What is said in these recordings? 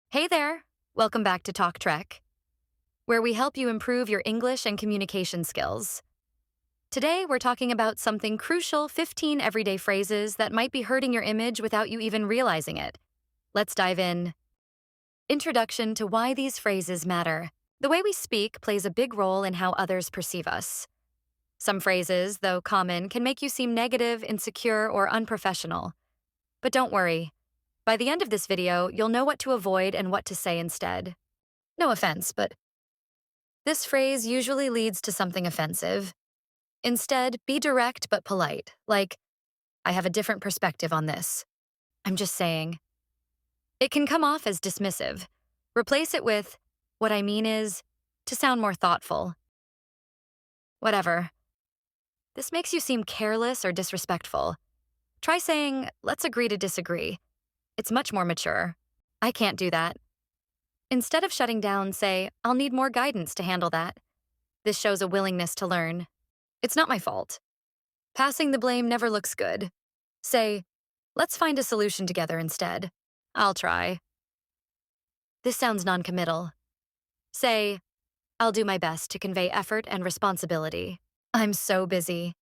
Hey there! Welcome back to Talk Trek, where we help you improve your English and communication skills. Today, we're talking about something crucial: 15 everyday phrases that might be hurting your image without you even realizing it. Let's dive in. Introduction to why these phrases matter. The way we speak plays a big role in how others perceive us. Some phrases, though common, can make you seem negative, insecure, or unprofessional. But don't worry. By the end of this video, you'll know what to avoid and what to say instead. No offense, but this phrase usually leads to something offensive. Instead, be direct but polite, like, I have a different perspective on this. I'm just saying. It can come off as dismissive. Replace it with, what I mean is, to sound more thoughtful. Whatever. This makes you seem careless or disrespectful. Try saying, let's agree to disagree. It's much more mature. I can't do that. Instead of shutting down, say, I'll need more guidance to handle that. This shows a willingness to learn. It's not my fault. Passing the blame never looks good. Say, let's find a solution together instead. I'll try. This sounds noncommittal. Say, I'll do my best to convey effort and responsibility. I'm so busy.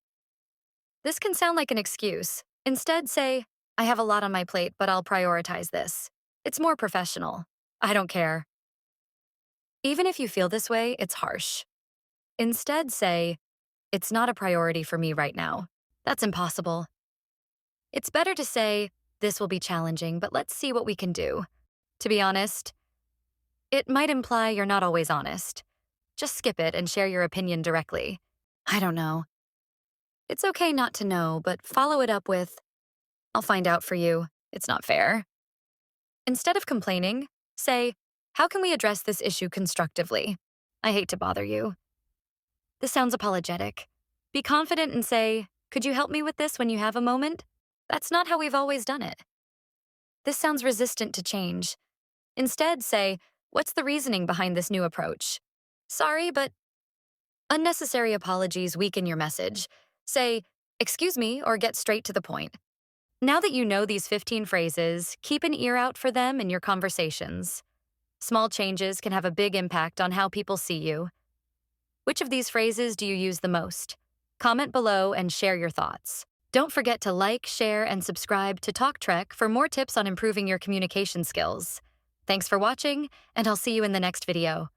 This can sound like an excuse. Instead, say, I have a lot on my plate, but I'll prioritize this. It's more professional. I don't care. Even if you feel this way, it's harsh. Instead, say, it's not a priority for me right now. That's impossible. It's better to say, this will be challenging, but let's see what we can do. To be honest, it might imply you're not always honest. Just skip it and share your opinion directly. I don't know. It's okay not to know, but follow it up with, I'll find out for you. It's not fair. Instead of complaining, say, how can we address this issue constructively? I hate to bother you. This sounds apologetic. Be confident and say, could you help me with this when you have a moment? That's not how we've always done it. This sounds resistant to change. Instead, say, what's the reasoning behind this new approach? Sorry, but unnecessary apologies weaken your message. Say, excuse me, or get straight to the point. Now that you know these 15 phrases, keep an ear out for them in your conversations. Small changes can have a big impact on how people see you. Which of these phrases do you use the most? Comment below and share your thoughts. Don't forget to like, share, and subscribe to Talk Trek for more tips on improving your communication skills. Thanks for watching, and I'll see you in the next video.